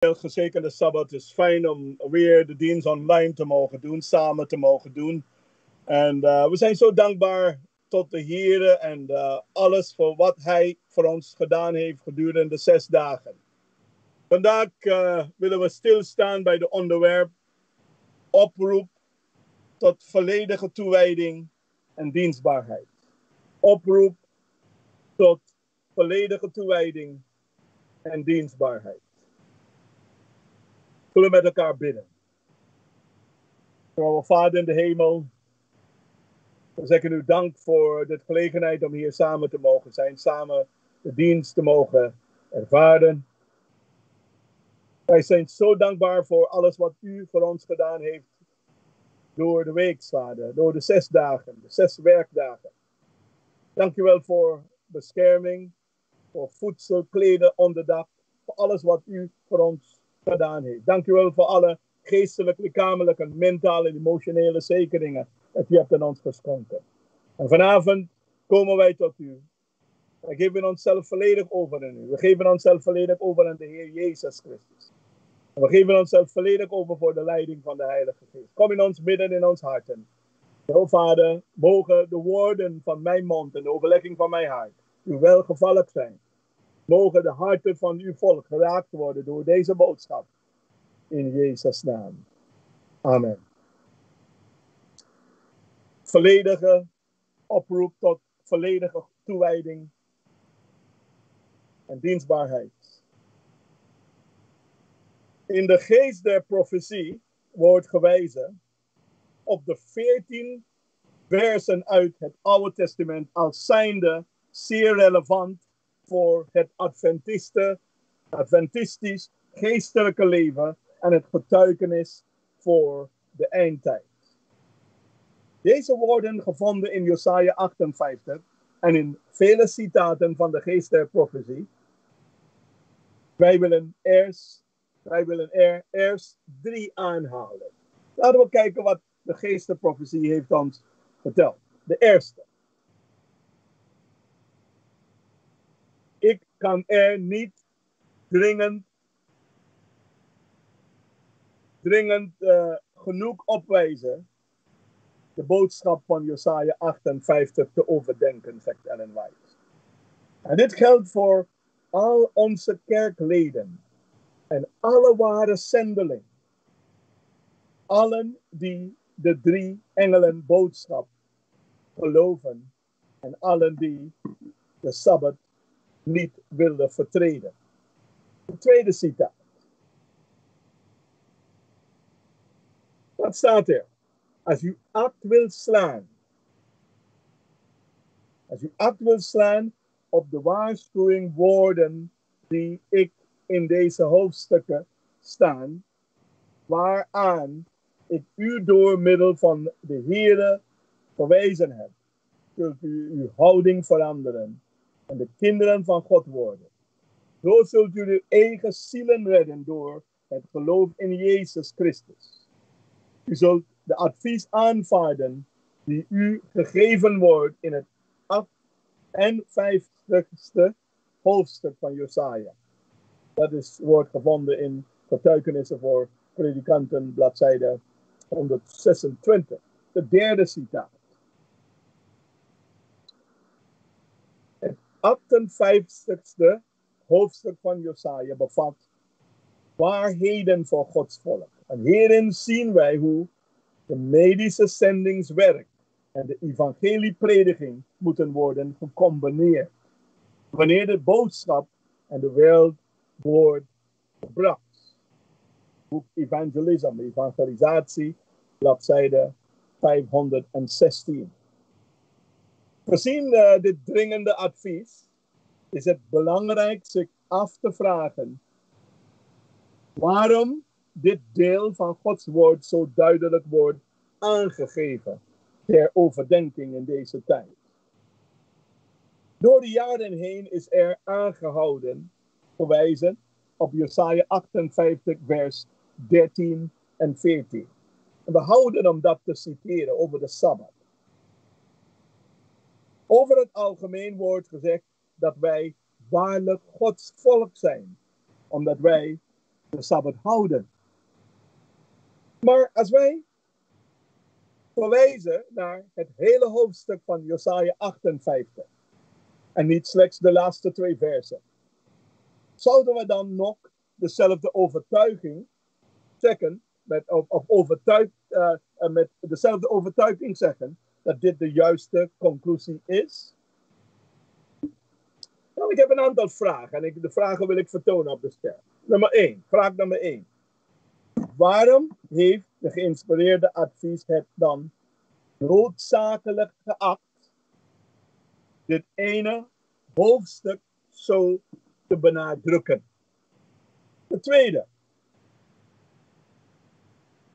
Heel gezekende Sabbat. Het is fijn om weer de dienst online te mogen doen, samen te mogen doen. En we zijn zo dankbaar tot de Heer en alles voor wat Hij voor ons gedaan heeft gedurende de 6 dagen. Vandaag willen we stilstaan bij de onderwerp oproep tot volledige toewijding en dienstbaarheid. Oproep tot volledige toewijding en dienstbaarheid. Zullen we met elkaar bidden. Trouwe Vader in de hemel, we zeggen u dank voor de gelegenheid om hier samen te mogen zijn, samen de dienst te mogen ervaren. Wij zijn zo dankbaar voor alles wat u voor ons gedaan heeft door de week, Vader, door de 6 dagen, de 6 werkdagen. Dank u wel voor bescherming, voor voedsel, kleden, onderdak, voor alles wat u voor ons gedaan heeft. Dank u wel voor alle geestelijke, lichamelijke, mentale en emotionele zekeringen dat u hebt aan ons geschonken. En vanavond komen wij tot u. We geven onszelf volledig over aan u. We geven onszelf volledig over aan de Heer Jezus Christus. En we geven onszelf volledig over voor de leiding van de Heilige Geest. Kom in ons midden, in ons harten. O Vader, mogen de woorden van mijn mond en de overlegging van mijn hart u welgevallig zijn. Mogen de harten van uw volk geraakt worden door deze boodschap. In Jezus' naam. Amen. Volledige oproep tot volledige toewijding en dienstbaarheid. In de geest der profetie wordt gewezen op de 14 versen uit het Oude Testament als zijnde zeer relevant voor het Adventistisch geestelijke leven en het getuigenis voor de eindtijd. Deze worden gevonden in Jesaja 58 en in vele citaten van de geest der profetie. Wij willen er eerst 3 aanhalen. Laten we kijken wat de geest der profetie heeft ons verteld. De eerste. Ik kan er niet dringend genoeg opwijzen de boodschap van Jesaja 58 te overdenken, zegt Ellen White. En dit geldt voor al onze kerkleden en alle ware zendelingen. Allen die de 3 engelen boodschap geloven en allen die de Sabbat niet wilden vertreden. De tweede citaat. Wat staat er? Als u acht wil slaan op de waarschuwing woorden die ik in deze hoofdstukken staan, waaraan ik u door middel van de Heere verwezen heb, zult u uw houding veranderen en de kinderen van God worden. Zo zult u uw eigen zielen redden door het geloof in Jezus Christus. U zult de advies aanvaarden die u gegeven wordt in het 58ste hoofdstuk van Jesaja. Dat wordt gevonden in Getuigenissen voor Predikanten, bladzijde 126. De derde citaat. Het 58ste hoofdstuk van Jesaja bevat waarheden voor Gods volk. En hierin zien wij hoe de medische zendingswerk en de evangelieprediking moeten worden gecombineerd. Wanneer de boodschap en de wereld wordt gebracht. Boek Evangelisatie, bladzijde 516. Gezien dit dringende advies is het belangrijk zich af te vragen waarom dit deel van Gods woord zo duidelijk wordt aangegeven ter overdenking in deze tijd. Door de jaren heen is er aangehouden gewijzen op Jesaja 58 vers 13 en 14. En we houden om dat te citeren over de Sabbat. Over het algemeen wordt gezegd dat wij waarlijk Gods volk zijn, omdat wij de Sabbat houden. Maar als wij verwijzen naar het hele hoofdstuk van Jesaja 58 en niet slechts de laatste 2 versen, zouden we dan nog dezelfde overtuiging zeggen, met dezelfde overtuiging zeggen dat dit de juiste conclusie is? Nou, ik heb een aantal vragen en de vragen wil ik vertonen op de scherm. Vraag nummer 1. Waarom heeft de geïnspireerde advies het dan noodzakelijk geacht dit ene hoofdstuk zo te benadrukken? De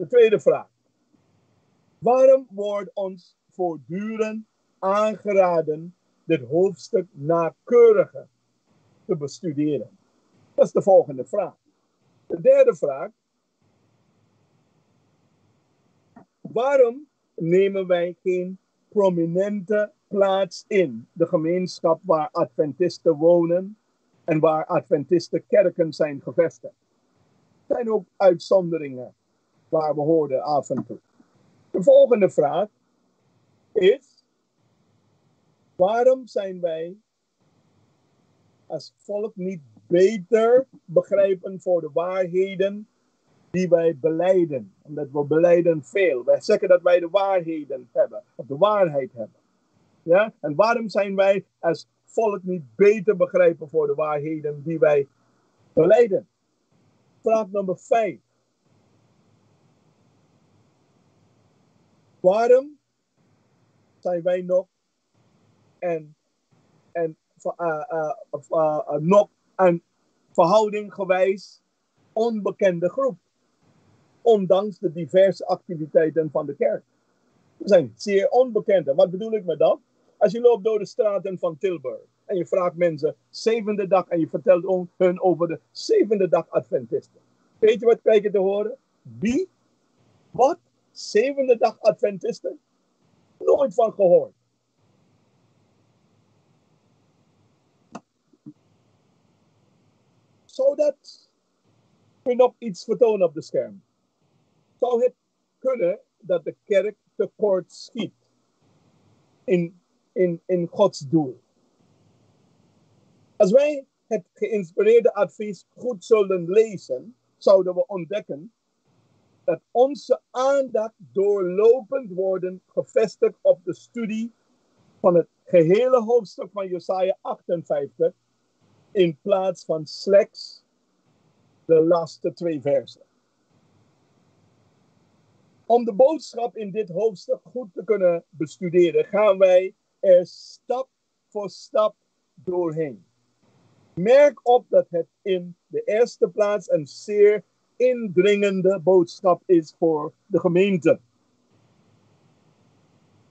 tweede vraag. Waarom wordt ons voortdurend aangeraden dit hoofdstuk nauwkeuriger te bestuderen? Dat is de volgende vraag. De derde vraag. Waarom nemen wij geen prominente plaats in de gemeenschap waar Adventisten wonen en waar Adventisten kerken zijn gevestigd? Er zijn ook uitzonderingen waar we horen af en toe. De volgende vraag is: waarom zijn wij als volk niet beter begrijpen voor de waarheden die wij belijden? Omdat we belijden veel. Wij zeggen dat wij de waarheden hebben, of de waarheid hebben. Ja? En waarom zijn wij als volk niet beter begrijpen voor de waarheden die wij belijden? Vraag nummer 5. Waarom zijn wij nog nog een verhoudinggewijs onbekende groep, ondanks de diverse activiteiten van de kerk? We zijn zeer onbekend. Wat bedoel ik met dat? Als je loopt door de straten van Tilburg en je vraagt mensen zevende dag en je vertelt hun over de zevende dag Adventisten. Weet je wat krijg je te horen? Wie? Wat? Zevende dag Adventisten? Nooit van gehoord. Zodat we nog iets vertonen op de scherm. Zou het kunnen dat de kerk tekort schiet in Gods doel? Als wij het geïnspireerde advies goed zullen lezen, zouden we ontdekken dat onze aandacht doorlopend worden gevestigd op de studie van het gehele hoofdstuk van Jesaja 58 in plaats van slechts de laatste 2 versen. Om de boodschap in dit hoofdstuk goed te kunnen bestuderen, gaan wij er stap voor stap doorheen. Merk op dat het in de eerste plaats een zeer indringende boodschap is voor de gemeente.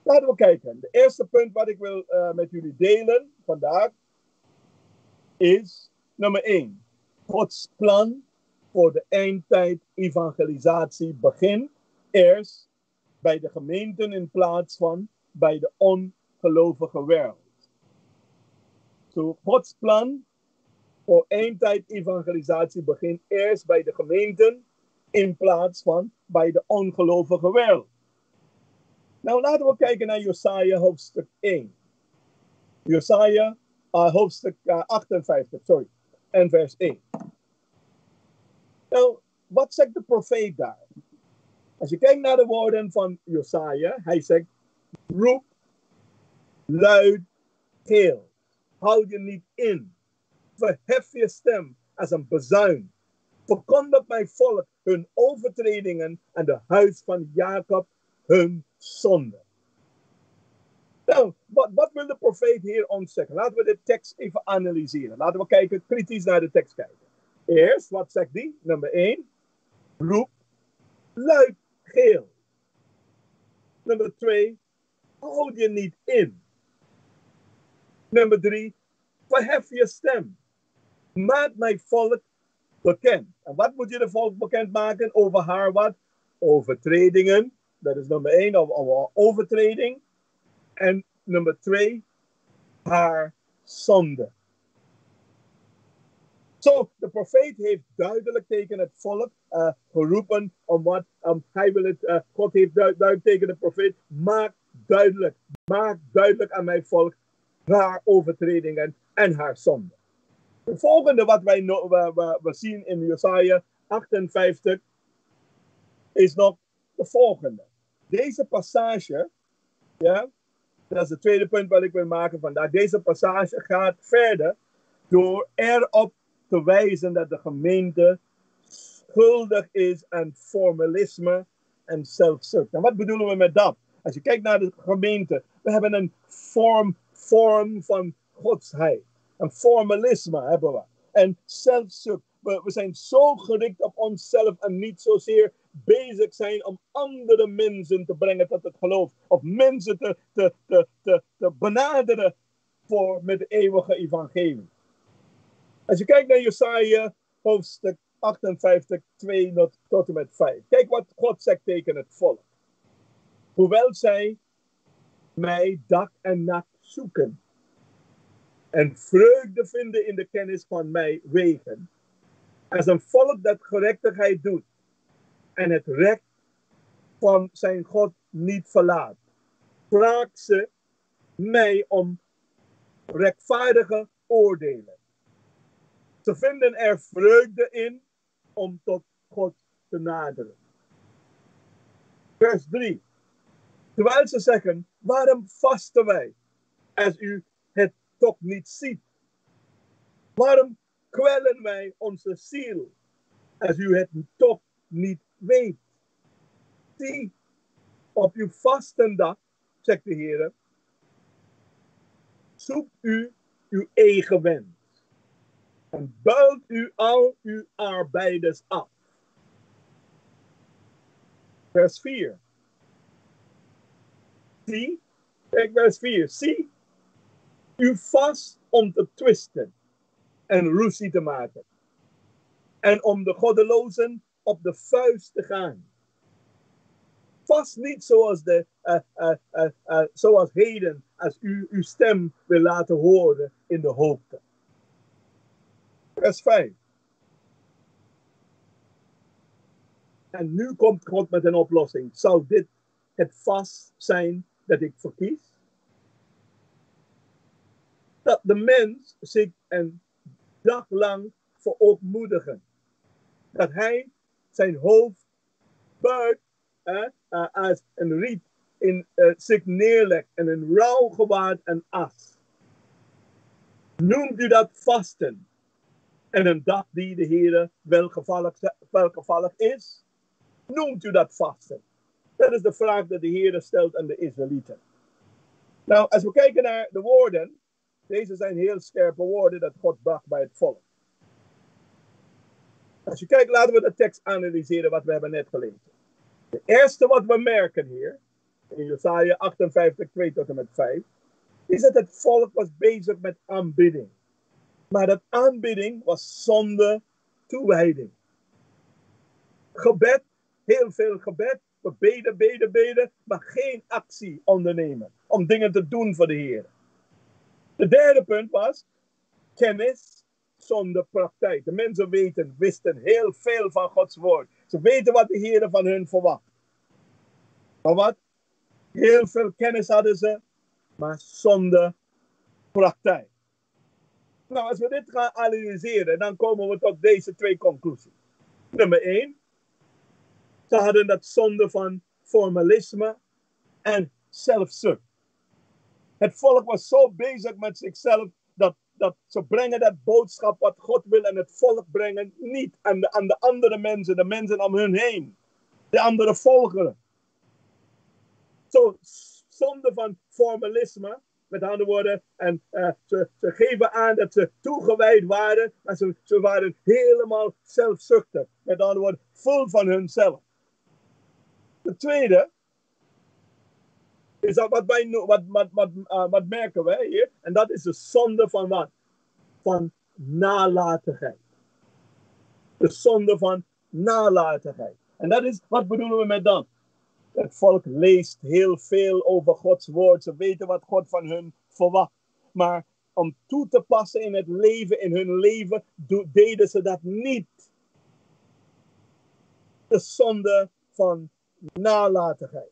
Laten we kijken. De eerste punt wat ik wil met jullie delen vandaag is nummer 1. Gods plan voor de eindtijd evangelisatie begint eerst bij de gemeenten in plaats van bij de ongelovige wereld. So, Gods plan voor eindtijd evangelisatie begint eerst bij de gemeenten in plaats van bij de ongelovige wereld. Nou, laten we kijken naar Jesaja hoofdstuk 1. Jesaja hoofdstuk 58, en vers 1. Nou, wat zegt de profeet daar? Als je kijkt naar de woorden van Jesaja, hij zegt: roep, luid, geel. Houd je niet in. Verhef je stem als een bazuin. Verkondig mijn volk hun overtredingen en de huis van Jacob hun zonde. Nou, wat wil de profeet hier ons zeggen? Laten we de tekst even analyseren. Laten we kijken, kritisch naar de tekst kijken. Eerst, wat zegt die? Nummer 1. Roep, luid, geel. Nummer 2. Houd je niet in. Nummer 3. Verhef je stem. Maak mijn volk bekend. En wat moet je de volk bekend maken? Over haar wat? Overtredingen. Dat is nummer 1, over overtreding. En nummer 2, haar zonde. Zo, de profeet heeft duidelijk tegen het volk geroepen om wat hij wil het. God heeft duidelijk tegen de profeet. Maak duidelijk aan mijn volk haar overtredingen en haar zonden. Het volgende wat we zien in Jesaja 58 is nog de volgende. Deze passage, ja, dat is het tweede punt wat ik wil maken vandaag. Deze passage gaat verder door erop te wijzen dat de gemeente schuldig is aan formalisme en zelfzucht. En wat bedoelen we met dat? Als je kijkt naar de gemeente, we hebben een vorm van godsheid. Een formalisme hebben we. En zelfzucht. We zijn zo gericht op onszelf en niet zozeer bezig zijn om andere mensen te brengen tot het geloof. Of mensen te benaderen met de eeuwige evangelie. Als je kijkt naar Jesaja hoofdstuk 58, 2 tot en met 5. Kijk wat God zegt tegen het volk. Hoewel zij mij dag en nacht zoeken en vreugde vinden in de kennis van mij wegen. Als een volk dat gerechtigheid doet en het recht van zijn God niet verlaat, vraagt ze mij om rechtvaardige oordelen. Ze vinden er vreugde in om tot God te naderen. Vers 3. Terwijl ze zeggen, waarom vasten wij als u het toch niet ziet? Waarom kwellen wij onze ziel als u het toch niet weet? Zie, op uw vastendag, zegt de Heer, zoekt u uw eigen wens en buigt u al uw arbeiders af. Vers 4. Zie, kijk vers 4. Zie, u vast om te twisten en ruzie te maken. En om de goddelozen op de vuist te gaan. Vast niet zoals heden, als u uw stem wil laten horen in de hoogte. Vers 5. En nu komt God met een oplossing. Zou dit het vast zijn dat ik verkies? Dat de mens zich een dag lang verootmoedigen. Dat hij zijn hoofd buigt als een riet in zich neerlegt en een rouwgewaad en as. Noemt u dat vasten? En een dag die de Heere welgevallig is? Noemt u dat vasten? Dat is de vraag die de Heere stelt aan de Israëlieten. Nou, als we kijken naar de woorden, deze zijn heel scherpe woorden dat God bracht bij het volk. Als je kijkt, laten we de tekst analyseren wat we hebben net gelezen. Het eerste wat we merken hier, in Jesaja 58, 2 tot en met 5, is dat het volk was bezig met aanbidding. Maar dat aanbidding was zonder toewijding. Gebed, heel veel gebed. We beden, maar geen actie ondernemen. Om dingen te doen voor de Heer. De derde punt was kennis zonder praktijk. De mensen wisten heel veel van Gods woord. Ze weten wat de Heer van hun verwacht. Maar wat? Heel veel kennis hadden ze, maar zonder praktijk. Nou, als we dit gaan analyseren, dan komen we tot deze twee conclusies. Nummer 1. Ze hadden dat zonde van formalisme en zelfzucht. Het volk was zo bezig met zichzelf dat ze brengen dat boodschap wat God wil aan het volk brengen, niet aan de andere mensen, de mensen om hun heen, de andere volgeren. Zo zonde van formalisme, met andere woorden, en ze geven aan dat ze toegewijd waren, maar ze waren helemaal zelfzuchtig, met andere woorden, vol van hunzelf. De tweede is dat wat merken wij hier? En dat is de zonde van wat? Van nalatigheid. De zonde van nalatigheid. En dat is, wat bedoelen we met dat? Het volk leest heel veel over Gods woord. Ze weten wat God van hun verwacht. Maar om toe te passen in het leven, in hun leven, deden ze dat niet. De zonde van nalatigheid.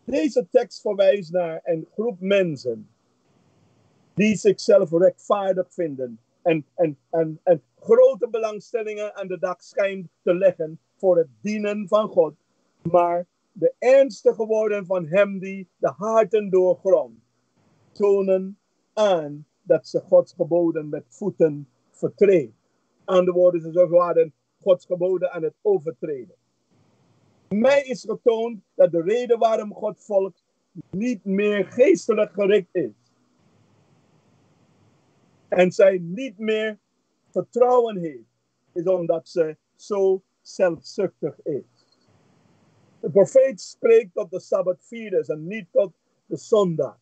Deze tekst verwijst naar een groep mensen die zichzelf rechtvaardig vinden en grote belangstellingen aan de dag schijnt te leggen voor het dienen van God, maar de ernstige woorden van hem die de harten doorgrondt, tonen aan dat ze Gods geboden met voeten vertreden. Andere woorden, ze waren Gods geboden aan het overtreden. Mij is getoond dat de reden waarom Gods volk niet meer geestelijk gericht is. En zij niet meer vertrouwen heeft, is omdat ze zo zelfzuchtig is. De profeet spreekt tot de Sabbatvierders en niet tot de zondaar.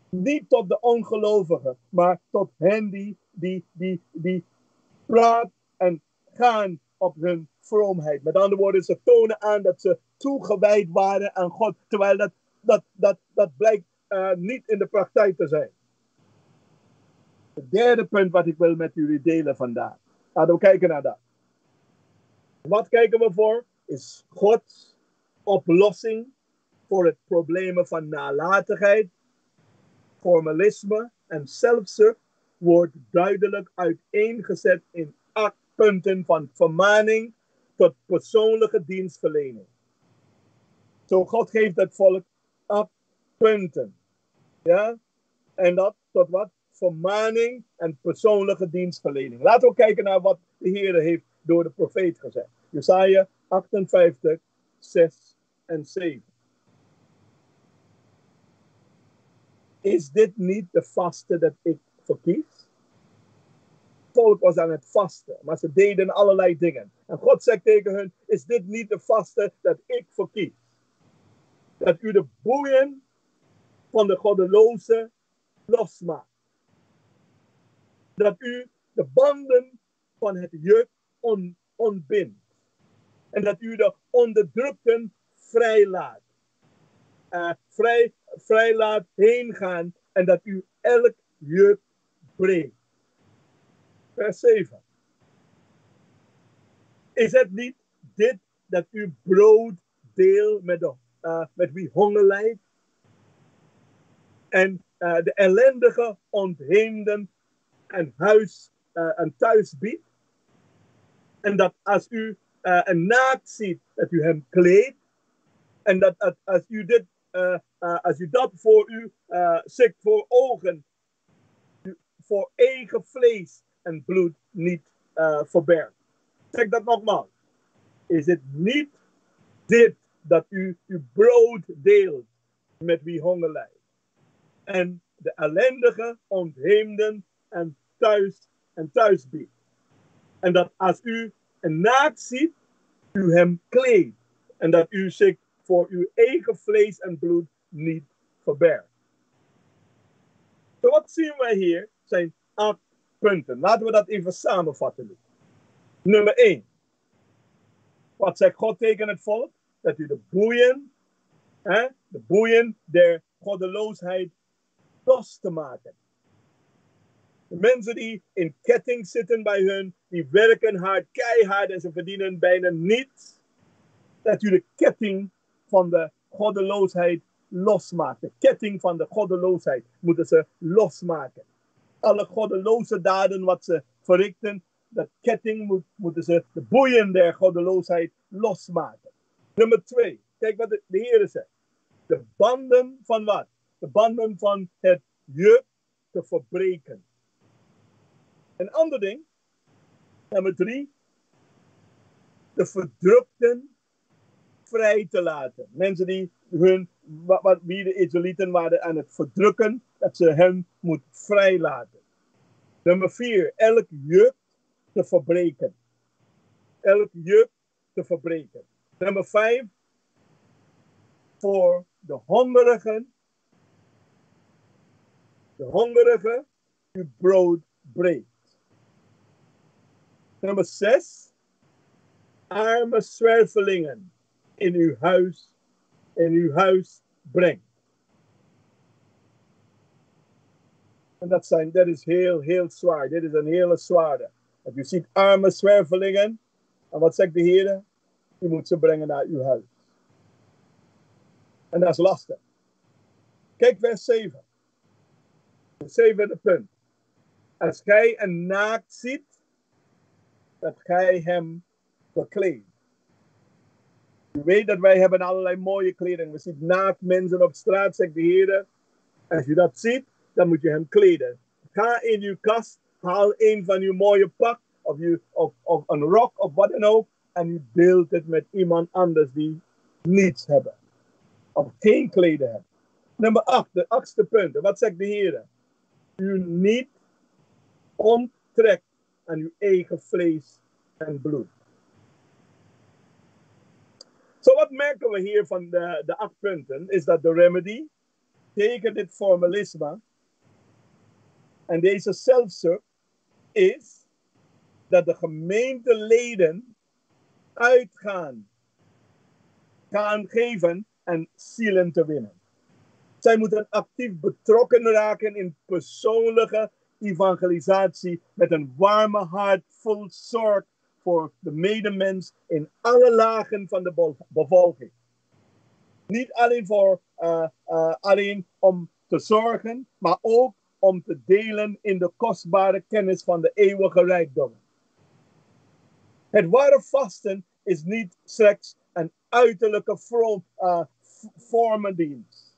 Niet tot de ongelovigen, maar tot hen die praat en gaan op hun vroomheid. Met andere woorden, ze tonen aan dat ze toegewijd waren aan God, terwijl dat blijkt niet in de praktijk te zijn. Het derde punt wat ik wil met jullie delen vandaag. Laten we kijken naar dat. Wat kijken we voor? Is Gods oplossing voor het probleem van nalatigheid, formalisme en zelfzucht wordt duidelijk uiteengezet in 8 punten van vermaning tot persoonlijke dienstverlening. Zo God geeft het volk 8 punten. Ja? En dat tot wat? Vermaning en persoonlijke dienstverlening. Laten we kijken naar wat de Heer heeft door de profeet gezegd. Jesaja 58, 6 en 7. Is dit niet de vaste dat ik verkies? Het volk was aan het vasten, maar ze deden allerlei dingen. En God zegt tegen hen, is dit niet de vaste dat ik verkies? Dat u de boeien van de goddeloze losmaakt. Dat u de banden van het juk ontbindt. En dat u de onderdrukten vrijlaat. Vrij laat heen gaan. En dat u elk juk breekt. Vers 7. Is het niet dit dat u brood deelt met wie honger lijdt? En de ellendige ontheemden en thuis biedt. En dat als u een naakt ziet, dat u hem kleedt. En dat als u dat voor u ziet voor ogen, voor eigen vlees en bloed niet verbergt. Zeg dat nogmaals. Is het niet dit dat u uw brood deelt met wie honger lijdt? En de ellendige ontheemden en thuis biedt. En dat als u een naakt ziet, u hem kleedt. En dat u zich voor uw eigen vlees en bloed niet verbergt. Wat zien wij hier? Zijn 8 punten. Laten we dat even samenvatten. Nummer 1. Wat zegt God tegen het volk? Dat u de boeien der goddeloosheid los te maken. De mensen die in ketting zitten bij hun, die werken hard, keihard en ze verdienen bijna niets. Dat u de ketting van de goddeloosheid losmaakt. De ketting van de goddeloosheid moeten ze losmaken. Alle goddeloze daden wat ze verrichten, dat ketting moeten ze, de boeien der goddeloosheid losmaken. Nummer 2. Kijk wat de Heer zegt. De banden van wat? De banden van het juk te verbreken. Een ander ding. Nummer 3. De verdrukten vrij te laten. Mensen die wie de Israëlieten waren aan het verdrukken, dat ze hen moet vrijlaten. Nummer 4. Elk juk te verbreken. Elk juk te verbreken. Nummer 5. Voor de hongerigen uw brood breekt. Nummer 6. Arme zwervelingen in uw huis brengt. En dat is heel zwaar. Dit is een hele zware. Want u ziet arme zwervelingen. En wat zegt de Heer? U moet ze brengen naar uw huis. En dat is lastig. Kijk vers 7. Het zevende punt. Als gij een naakt ziet, dat gij hem bekleedt. U weet dat wij hebben allerlei mooie kleding. We zien naakt mensen op straat, zegt de Heer. Als je dat ziet, dan moet je hem kleden. Ga in uw kast, haal een van uw mooie pak, of een rok, of wat dan ook. En u deelt het met iemand anders die niets hebben. Of geen kleden hebben. Nummer 8, de 8e punt. Wat zegt de Heer? U niet onttrekt aan uw eigen vlees en bloed. Zo wat merken we hier van de 8 punten, is dat de remedy tegen dit formalisme en deze zelfzucht is dat de gemeenteleden uitgaan, gaan geven en zielen te winnen. Zij moeten actief betrokken raken in persoonlijke evangelisatie met een warme hart vol zorg voor de medemens in alle lagen van de bevolking. Niet alleen om te zorgen, maar ook om te delen in de kostbare kennis van de eeuwige rijkdom. Het ware vasten is niet slechts een uiterlijke vormendienst.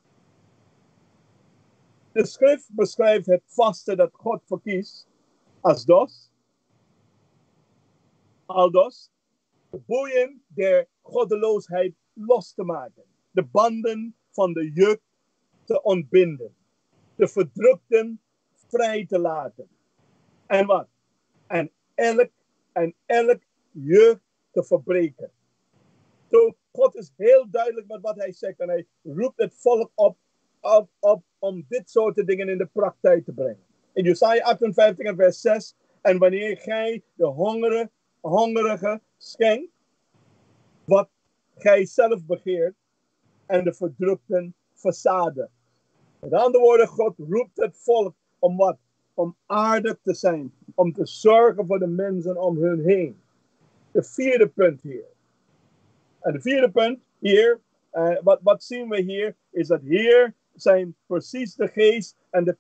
De schrift beschrijft het vasten dat God verkiest aldos de boeien der goddeloosheid los te maken, de banden van de juk te ontbinden, de verdrukten vrij te laten. En wat? En elk juk te verbreken. Zo, God is heel duidelijk met wat hij zegt en hij roept het volk op om dit soort dingen in de praktijk te brengen. In Jesaja 58 en vers 6, en wanneer gij de hongerige schenkt, wat gij zelf begeert, en de verdrukten verzadigt. Met andere woorden, God roept het volk om wat? Om aardig te zijn, om te zorgen voor de mensen om hun heen. De 4e punt hier. En de 4e punt hier, wat zien we hier, is dat hier zijn precies de geest en de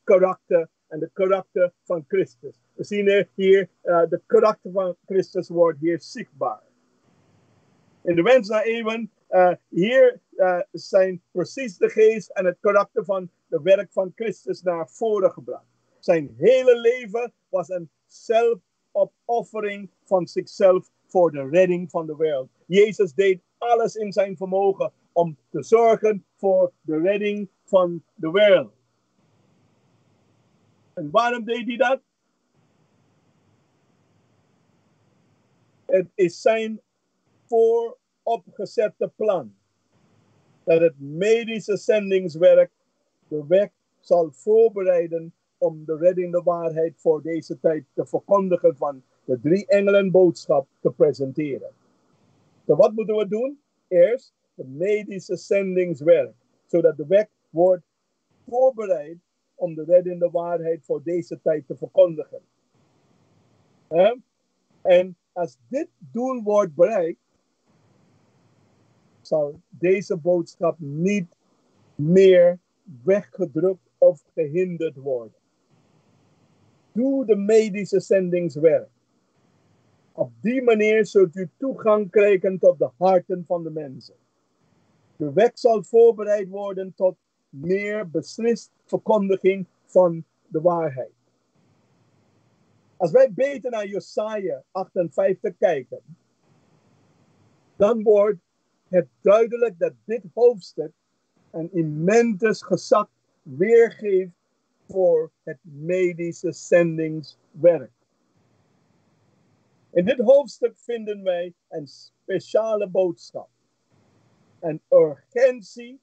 karakter van Christus. We zien hier de karakter van Christus wordt hier zichtbaar. In de wens naar eeuwen, hier zijn precies de geest en het karakter van de werk van Christus naar voren gebracht. Zijn hele leven was een zelfopoffering van zichzelf voor de redding van de wereld. Jezus deed alles in zijn vermogen om te zorgen voor de redding van de wereld. En waarom deed hij dat? Het is zijn vooropgezette plan dat het medische zendingswerk de weg zal voorbereiden om de reddende waarheid voor deze tijd te verkondigen van de 3 engelen boodschap te presenteren. Dus wat moeten we doen? Eerst de medische zendingswerk, zodat de weg wordt voorbereid om de reddende waarheid voor deze tijd te verkondigen. En als dit doel wordt bereikt, zal deze boodschap niet meer weggedrukt of gehinderd worden. Doe de medische zendingswerk. Op die manier zult u toegang krijgen tot de harten van de mensen. De weg zal voorbereid worden tot meer beslist verkondiging van de waarheid. Als wij beter naar Jesaja 58 kijken, dan wordt het duidelijk dat dit hoofdstuk een immenses gezag weergeeft voor het medische zendingswerk. In dit hoofdstuk vinden wij een speciale boodschap. Een urgentie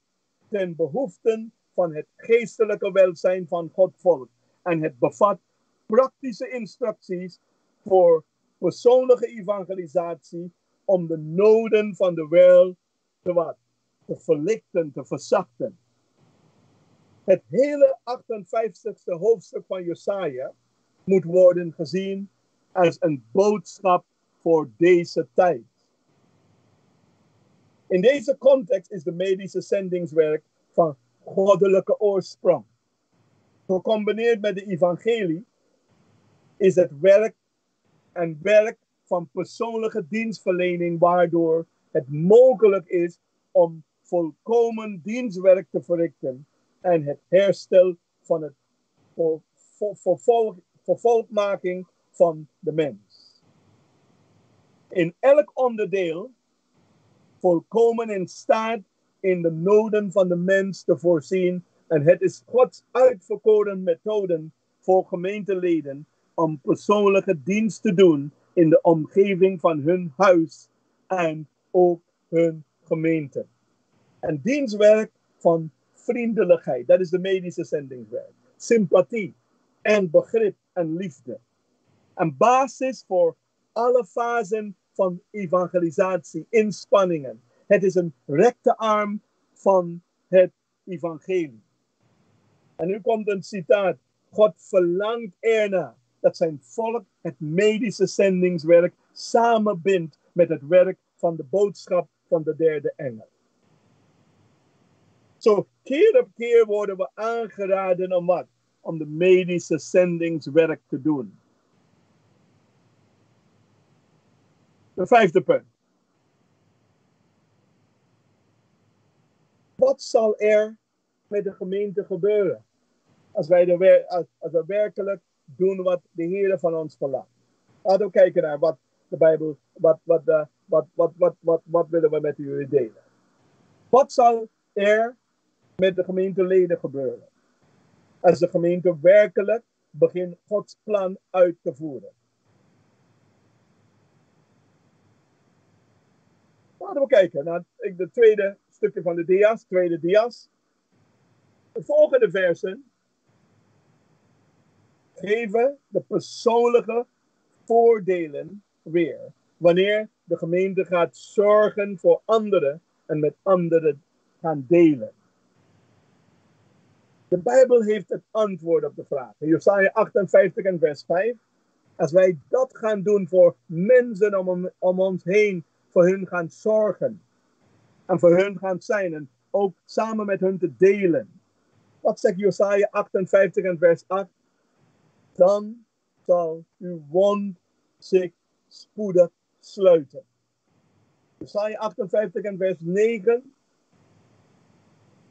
ten behoefte van het geestelijke welzijn van Gods volk. En het bevat praktische instructies voor persoonlijke evangelisatie om de noden van de wereld te verlichten, te verzachten. Het hele 58e hoofdstuk van Jesaja moet worden gezien als een boodschap voor deze tijd. In deze context is de medische zendingswerk van goddelijke oorsprong. Gecombineerd met de evangelie is het werk een werk van persoonlijke dienstverlening, waardoor het mogelijk is om volkomen dienstwerk te verrichten en het herstel van het vervolgmaking van de mens. In elk onderdeel volkomen in staat in de noden van de mens te voorzien, en het is Gods uitverkoren methoden voor gemeenteleden om persoonlijke dienst te doen in de omgeving van hun huis en ook hun gemeente. En dienstwerk van vriendelijkheid, dat is de medische zendingswerk. Sympathie en begrip en liefde. Een basis voor alle fasen van evangelisatie, inspanningen. Het is een rechterarm van het evangelie. En nu komt een citaat. God verlangt ernaar dat zijn volk het medische zendingswerk samenbindt met het werk van de boodschap van de derde engel. Zo keer op keer worden we aangeraden om wat? Om de medische zendingswerk te doen. De 5e punt. Wat zal er met de gemeente gebeuren als we werkelijk doen wat de Heer van ons verlangt? Laten we kijken naar wat de Bijbel, wat willen we met jullie delen? Wat zal er met de gemeenteleden gebeuren als de gemeente werkelijk begint Gods plan uit te voeren? Laten we kijken naar het tweede stukje van de dia's, tweede dia's. De volgende versen geven de persoonlijke voordelen weer, wanneer de gemeente gaat zorgen voor anderen en met anderen gaan delen. De Bijbel heeft het antwoord op de vraag. In Jesaja 58 en vers 5. Als wij dat gaan doen voor mensen om ons heen, voor hun gaan zorgen en voor hun gaan zijn en ook samen met hun te delen. Wat zegt Jesaja 58 en vers 8? Dan zal uw wond zich spoedig sluiten. Jesaja 58 en vers 9.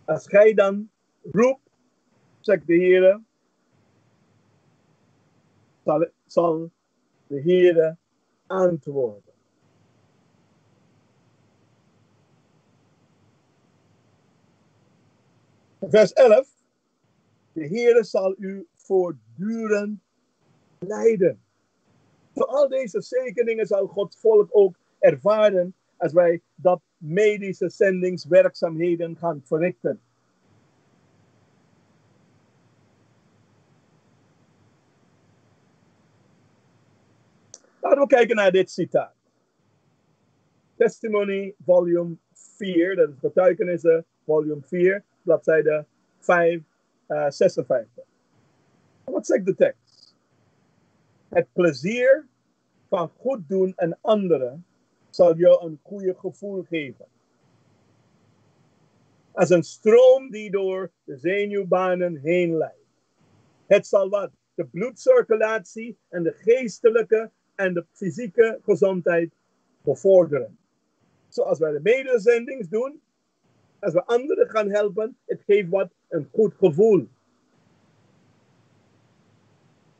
Als gij dan roept, zegt de Heer, zal de Heer antwoorden. Vers 11. De Heer zal u voortdurend leiden. Voor al deze zegeningen zal Gods volk ook ervaren als wij dat medische zendingswerkzaamheden gaan verrichten. Laten we kijken naar dit citaat. Testimony, volume 4, dat is getuigenissen, volume 4, bladzijde 56. Wat zegt de tekst? Het plezier van goed doen aan anderen zal jou een goede gevoel geven. Als een stroom die door de zenuwbanen heen leidt. Het zal wat? De bloedcirculatie en de geestelijke en de fysieke gezondheid bevorderen. Zoals wij de medezendings doen, als we anderen gaan helpen, het geeft wat een goed gevoel.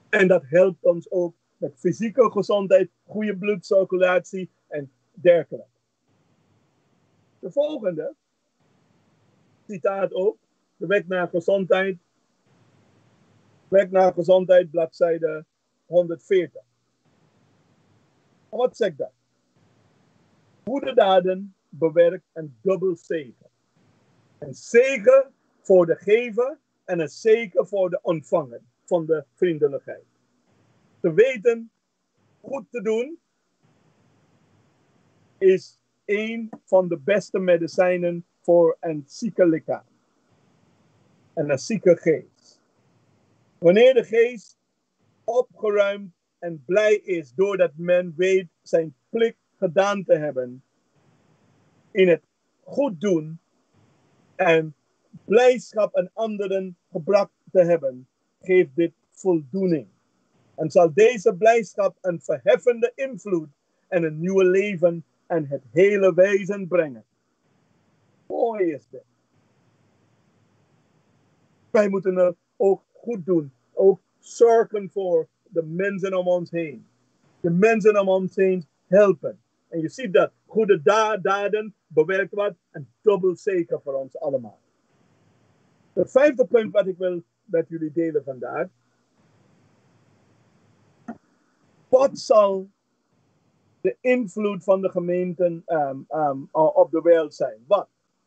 En dat helpt ons ook met fysieke gezondheid, goede bloedcirculatie en dergelijke. De volgende citaat ook, de weg naar gezondheid. Weg naar gezondheid, bladzijde 140. En wat zegt dat? Goede daden bewerkt een dubbel zegen. Een zegen voor de gever en een zegen voor de ontvanger van de vriendelijkheid. Te weten, goed te doen, is een van de beste medicijnen voor een zieke lichaam. en een zieke geest. Wanneer de geest opgeruimd en blij is doordat men weet zijn plicht gedaan te hebben in het goed doen en blijdschap aan anderen gebracht te hebben, geeft dit voldoening. En zal deze blijdschap een verheffende invloed en een nieuwe leven en het hele wezen brengen. Mooi is dit. Wij moeten het ook goed doen. Ook zorgen voor de mensen om ons heen. De mensen om ons heen helpen. En je ziet dat goede daden bewerkt wat en dubbel zeker voor ons allemaal. Het vijfde punt wat ik wil met jullie delen vandaag. Wat zal de invloed van de gemeenten op de wereld zijn?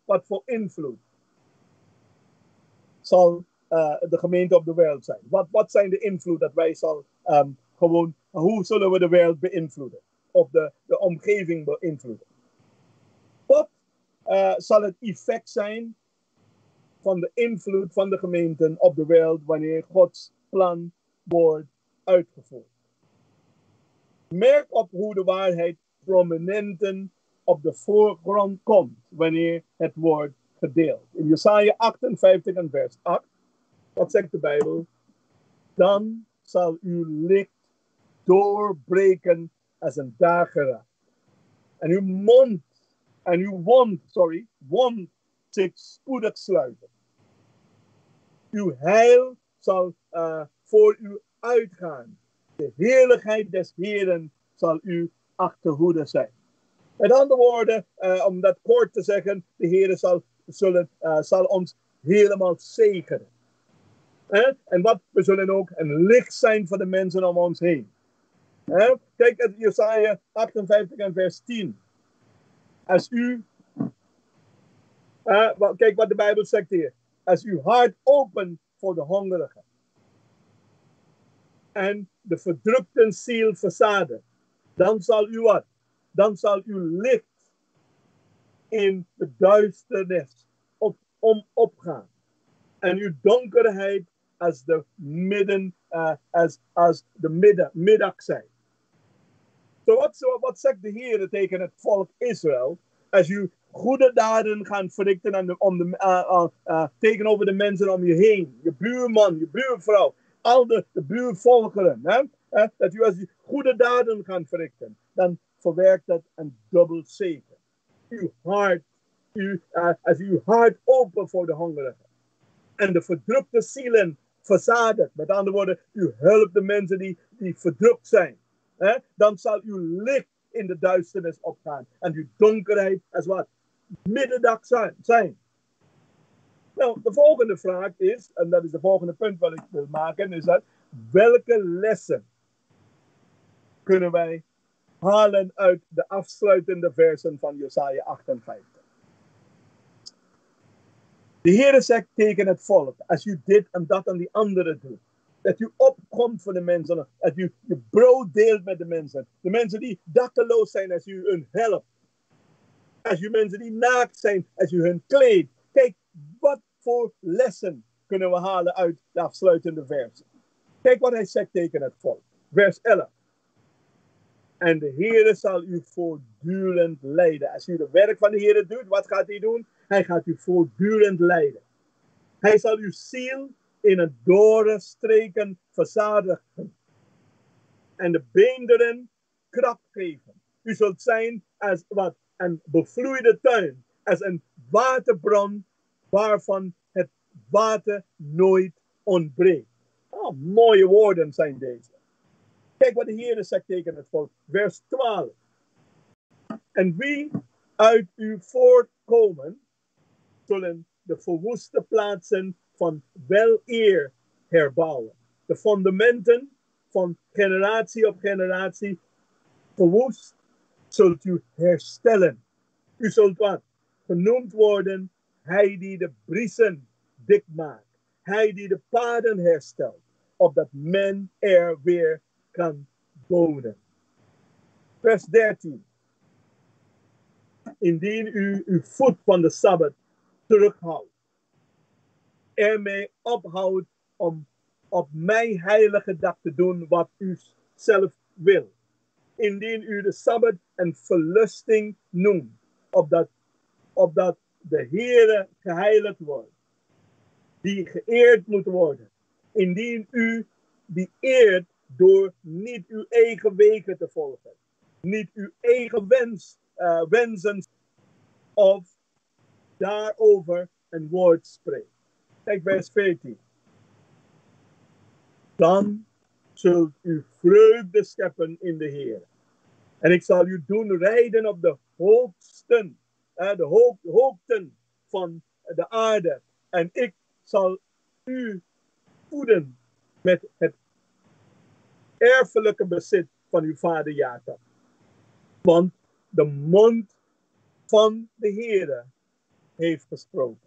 Wat voor invloed zal de gemeente op de wereld zijn? Wat zijn de invloed dat wij zal hoe zullen we de wereld beïnvloeden? Of de omgeving beïnvloeden? Wat zal het effect zijn van de invloed van de gemeenten op de wereld wanneer Gods plan wordt uitgevoerd? Merk op hoe de waarheid prominenten op de voorgrond komt wanneer het wordt gedeeld. In Jesaja 58 en vers 8, wat zegt de Bijbel? Dan zal uw licht doorbreken als een dageraad. En uw wond zich spoedig sluiten. Uw heil zal voor u uitgaan. De heerlijkheid des Heeren zal u achterhoede zijn. Met andere woorden, om dat kort te zeggen, de Heer zal ons helemaal zegenen. En we zullen ook een licht zijn voor de mensen om ons heen. Kijk uit Jesaja 58 en vers 10. Als u, kijk wat de Bijbel zegt hier. Als uw hart open voor de hongerigen en de verdrukte ziel verzadigt, dan zal u wat? Dan zal uw licht in de duisternis opgaan. En uw donkerheid als de middag zijn. Wat zegt de Heer tegen het volk Israël? Als u goede daden gaat verrichten tegenover de mensen om je heen. Je buurman, je buurvrouw. Al de buurvolkeren. Dat u als u goede daden gaat verrichten. Dan verwerkt dat een dubbel zeker. Als uw hart open voor de hongerigen. En de verdrukte zielen verzadigt. Met andere woorden, u helpt de mensen die verdrukt zijn. Dan zal uw licht in de duisternis opgaan. En uw donkerheid als wat? Middag zijn. Nou, de volgende vraag is, en dat is de volgende punt wat ik wil maken, is dat welke lessen kunnen wij halen uit de afsluitende versen van Jesaja 58? De Heer zegt tegen het volk, als u dit en dat en die andere doet, dat u opkomt voor de mensen, dat u je brood deelt met de mensen. De mensen die dakkeloos zijn, als u hun helpt. Als u mensen die naakt zijn, als u hun kleedt. Kijk, wat voor lessen kunnen we halen uit de afsluitende versen. Kijk wat hij zegt tegen het volk. Vers 11. En de Heer zal u voortdurend leiden. Als u het werk van de Heer doet, wat gaat hij doen? Hij gaat u voortdurend leiden. Hij zal uw ziel in het dorre streken verzadigen. En de beenderen kracht geven. U zult zijn als wat? Een bevloeide tuin. Als een waterbron waarvan het water nooit ontbreekt. Oh, mooie woorden zijn deze. Kijk wat de Heer zegt tegen het volk. Vers 12. En wie uit u voortkomen, zullen de verwoeste plaatsen van weleer herbouwen. De fundamenten van generatie op generatie verwoest, zult u herstellen. U zult wat? Genoemd worden, hij die de briezen dik maakt. Hij die de paden herstelt, opdat men er weer kan wonen. Vers 13. Indien u uw voet van de Sabbat terughoudt ermee ophoudt om op mijn heilige dag te doen wat u zelf wil. Indien u de Sabbat een verlusting noemt, opdat de Heere geheiligd wordt, die geëerd moet worden. Indien u die eert door niet uw eigen wegen te volgen, niet uw eigen wensen of daarover een woord spreekt. Kijk vers 14. Dan zult u vreugde scheppen in de Heer. En ik zal u doen rijden op de hoogsten, de hoogten van de aarde. En ik zal u voeden met het erfelijke bezit van uw vader Jacob. Want de mond van de Heere heeft gesproken.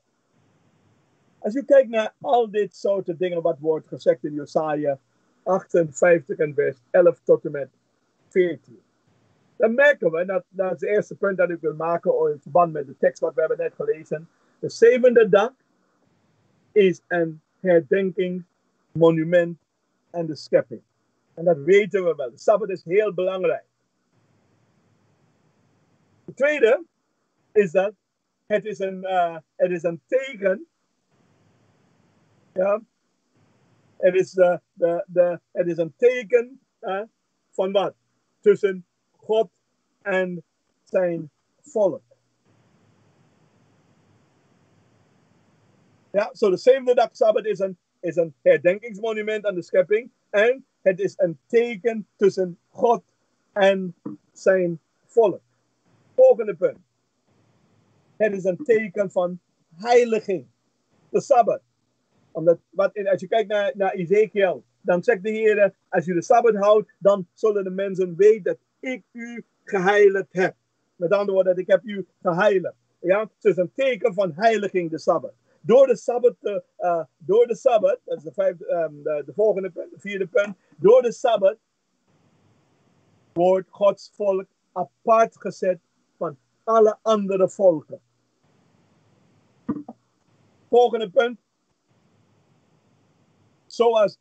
Als u kijkt naar al dit soort dingen wat wordt gezegd in Jesaja 58 en vers 11 tot en met 14. Dan merken we, dat is het eerste punt dat ik wil maken in verband met de tekst wat we hebben net gelezen. De zevende dag is een herdenkingsmonument aan de schepping. En dat weten we wel. De Sabbat is heel belangrijk. Het tweede is dat het is een teken. Ja, het is een teken van wat? Tussen God en zijn volk. Ja, zo de zevende dag Sabbat is een herdenkingsmonument aan de schepping. En het is een teken tussen God en zijn volk. Volgende punt. Het is een teken van heiliging. De Sabbat. Omdat, als je kijkt naar Ezekiel, dan zegt de Heer, als u de Sabbat houdt, dan zullen de mensen weten dat ik u geheiligd heb. Met andere woorden, dat ik heb u geheiligd. Ja? Het is een teken van heiliging, de Sabbat. Door de Sabbat, dat is de volgende punt, de vierde punt. Door de Sabbat wordt Gods volk apart gezet van alle andere volken. Volgende punt. Zoals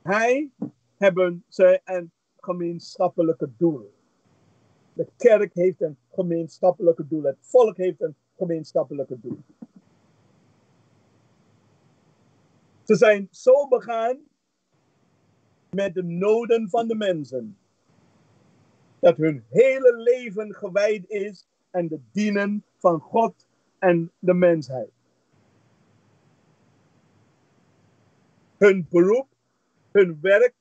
hij hebben zij een gemeenschappelijke doel. De kerk heeft een gemeenschappelijke doel. Het volk heeft een gemeenschappelijke doel. Ze zijn zo begaan met de noden van de mensen, dat hun hele leven gewijd is aan het dienen van God en de mensheid. Hun beroep, hun werk,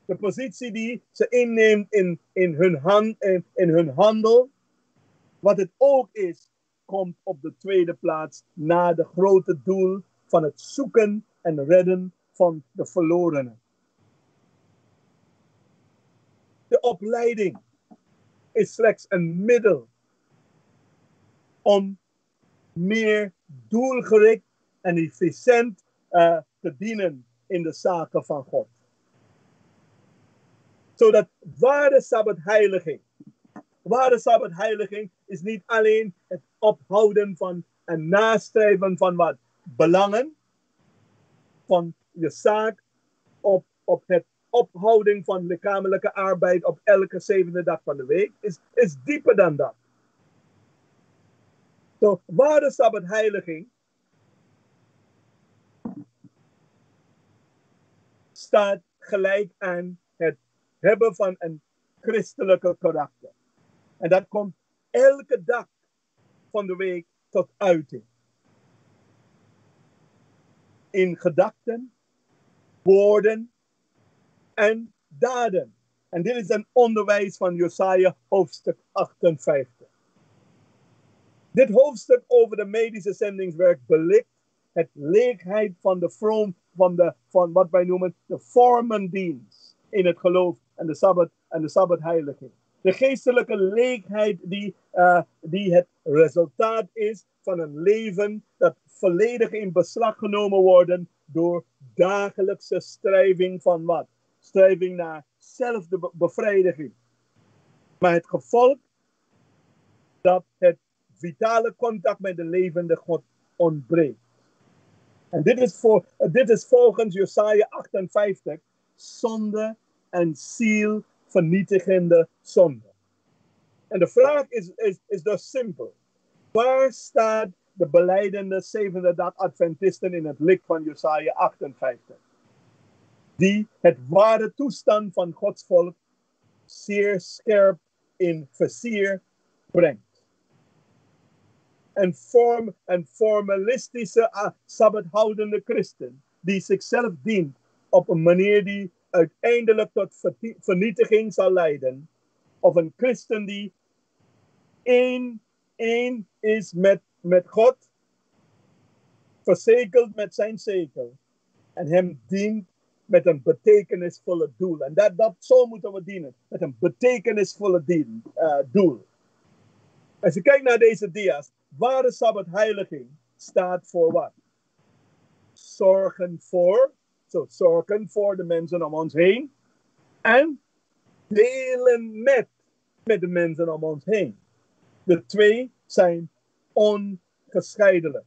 de positie die ze inneemt in hun handel, wat het ook is, komt op de tweede plaats na de grote doel van het zoeken en redden van de verlorenen. De opleiding is slechts een middel om meer doelgericht en efficiënt te dienen in de zaken van God. Zodat ware Sabbatheiliging is niet alleen het ophouden van en nastreven van wat belangen van je zaak op het ophouding van lichamelijke arbeid op elke zevende dag van de week is dieper dan dat. Zo, ware Sabbatheiliging staat gelijk aan het hebben van een christelijke karakter. En dat komt elke dag van de week tot uiting. In gedachten, woorden en daden. En dit is een onderwijs van Jesaja hoofdstuk 58. Dit hoofdstuk over de medische zendingswerk belicht het leegheid van de van wat wij noemen de vormendienst in het geloof en de sabbatheiliging. De geestelijke leegheid die het resultaat is van een leven dat volledig in beslag genomen wordt door dagelijkse striving van wat? Striving naar zelfbevrediging. Maar het gevolg dat het vitale contact met de levende God ontbreekt. En dit is volgens Jesaja 58 zonde en zielvernietigende zonde. En de vraag is dus simpel. Waar staat de belijdende zevende dag Adventisten in het licht van Jesaja 58? Die het ware toestand van Gods volk zeer scherp in versier brengt. Een formalistische sabbathoudende christen die zichzelf dient op een manier die uiteindelijk tot vernietiging zal leiden. Of een christen die één is met God, verzekeld met zijn zekel en hem dient met een betekenisvolle doel. En zo moeten we dienen, met een betekenisvolle doel. Als je kijkt naar deze dia's, ware sabbatheiliging staat voor wat? Zorgen voor de mensen om ons heen en delen met de mensen om ons heen. De twee zijn ongescheidelijk.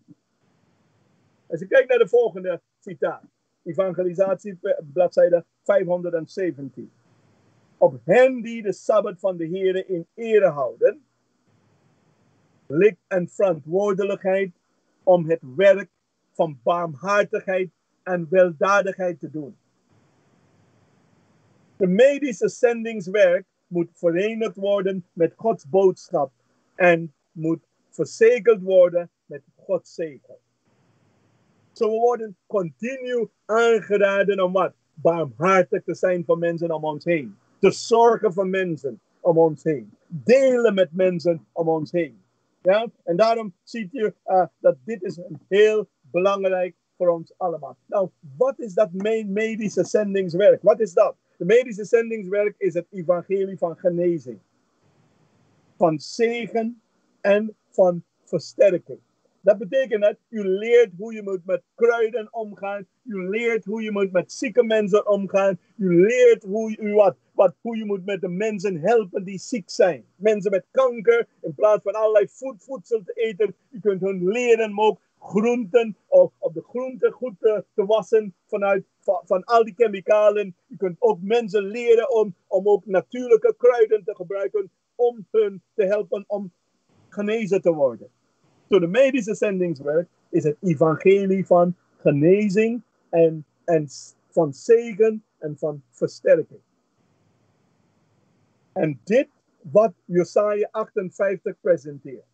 Als je kijkt naar de volgende citaat, evangelisatie, bladzijde 517. Op hen die de Sabbat van de Heere in ere houden, ligt een verantwoordelijkheid om het werk van barmhartigheid en weldadigheid te doen. De medische zendingswerk moet verenigd worden met Gods boodschap en moet verzegeld worden met Gods zegen. Zo we worden continu aangeraden om wat? Barmhartig te zijn voor mensen om ons heen. Te zorgen voor mensen om ons heen. Delen met mensen om ons heen. Ja? En daarom ziet u dat dit is heel belangrijk voor ons allemaal. Nou, wat is dat medische zendingswerk? Wat is dat? De medische zendingswerk is het evangelie van genezing. Van zegen en van versterking. Dat betekent dat u leert hoe je moet met kruiden omgaan. U leert hoe je moet met zieke mensen omgaan. U leert hoe je moet met de mensen helpen die ziek zijn. Mensen met kanker, in plaats van allerlei voedsel te eten. U kunt hun leren om ook groenten, of de groenten goed te wassen van al die chemicalen. U kunt ook mensen leren om ook natuurlijke kruiden te gebruiken om hun te helpen om genezen te worden. Door de medische zendingswerk is het evangelie van genezing en van zegen en van versterking. En dit wat Jesaja 58 presenteert.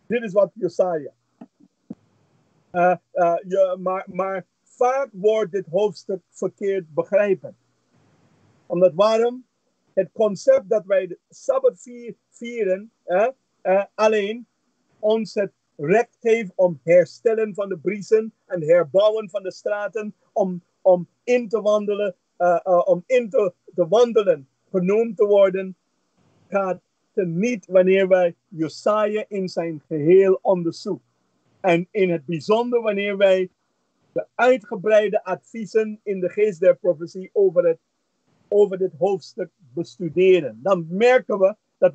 Dit is wat Jesaja. Maar vaak wordt dit hoofdstuk verkeerd begrepen. Omdat waarom? Het concept dat wij de Sabbat vieren alleen ons het recht geeft om herstellen van de briezen en herbouwen van de straten, om in te wandelen, genoemd te worden, gaat niet wanneer wij Jesaja in zijn geheel onderzoeken. En in het bijzonder wanneer wij de uitgebreide adviezen in de geest der profetie over dit hoofdstuk bestuderen. Dan merken we dat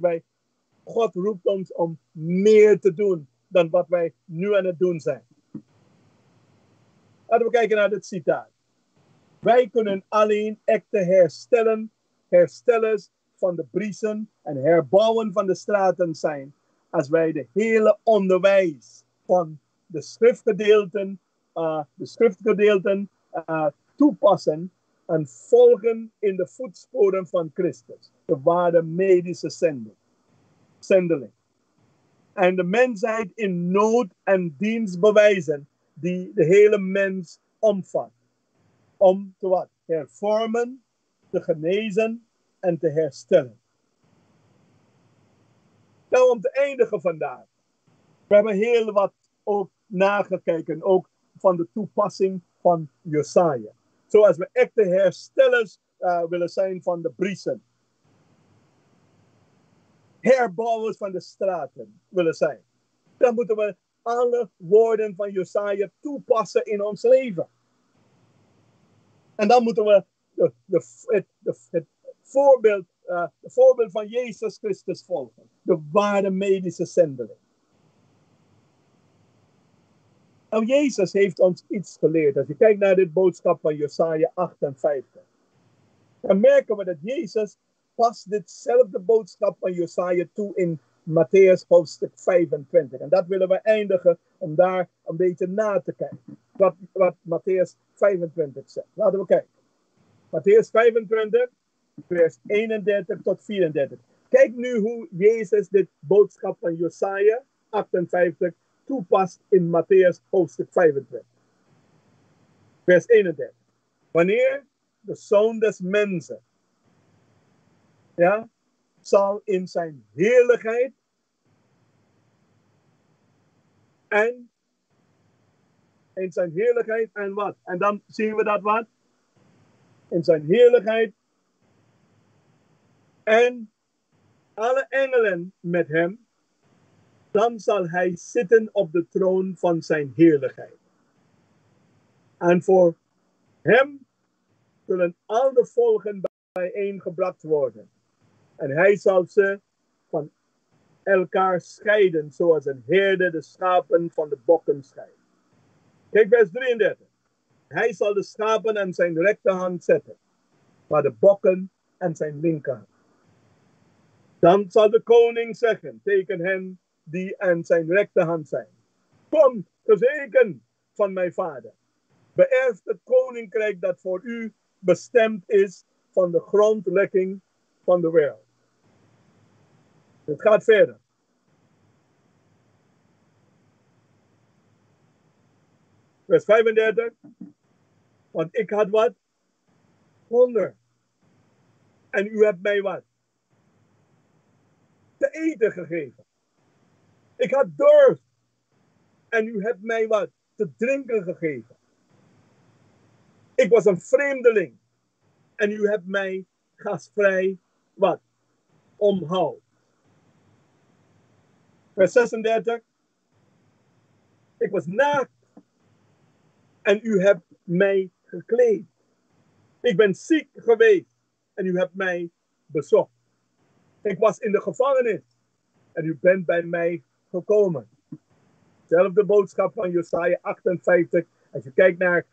God roept ons om meer te doen dan wat wij nu aan het doen zijn. Laten we kijken naar dit citaat. Wij kunnen alleen echte herstellers van de briezen en herbouwen van de straten zijn, als wij de hele onderwijs van de schriftgedeelten toepassen en volgen in de voetsporen van Christus, de ware medische zendeling. En de mensheid in nood en dienst bewijzen, die de hele mens omvat. Om te wat? Hervormen, te genezen en te herstellen. Nou, om te eindigen vandaag. We hebben heel wat ook nagekeken, ook van de toepassing van Jesaja. Zoals we echte herstellers willen zijn van de briezen. Herbouwers van de straten willen zijn. Dan moeten we alle woorden van Jesaja toepassen in ons leven. En dan moeten we het voorbeeld van Jezus Christus volgen. De ware medische zendeling. Nou, Jezus heeft ons iets geleerd. Als je kijkt naar dit boodschap van Jesaja 58. Dan merken we dat Jezus past ditzelfde boodschap van Jesaja toe in Matthäus hoofdstuk 25. En dat willen we eindigen om daar een beetje na te kijken. Wat Matthäus 25 zegt. Laten we kijken. Matthäus 25, vers 31 tot 34. Kijk nu hoe Jezus dit boodschap van Jesaja 58 toepast in Matthäus hoofdstuk 25. Vers 31. Wanneer de Zoon des Mensen zal in zijn heerlijkheid en wat? En dan zien we dat wat? In zijn heerlijkheid en alle engelen met hem, dan zal hij zitten op de troon van zijn heerlijkheid. En voor hem zullen al de volken bijeengebracht worden. En hij zal ze van elkaar scheiden, zoals een herder de schapen van de bokken scheidt. Kijk vers 33. Hij zal de schapen aan zijn rechterhand zetten, maar de bokken aan zijn linkerhand. Dan zal de koning zeggen tegen hen die aan zijn rechterhand zijn: kom, gezegend van mijn vader. Beërf het koninkrijk dat voor u bestemd is van de grondlegging van de wereld. Het gaat verder. Vers 35. Want ik had wat? Honger. En u hebt mij wat? Te eten gegeven. Ik had dorst. En u hebt mij wat? Te drinken gegeven. Ik was een vreemdeling. En u hebt mij gastvrij wat? Omhoud. Vers 36. Ik was naakt. En u hebt mij gekleed. Ik ben ziek geweest. En u hebt mij bezocht. Ik was in de gevangenis. En u bent bij mij gekomen. Zelfde boodschap van Jesaja 58. Als je kijkt naar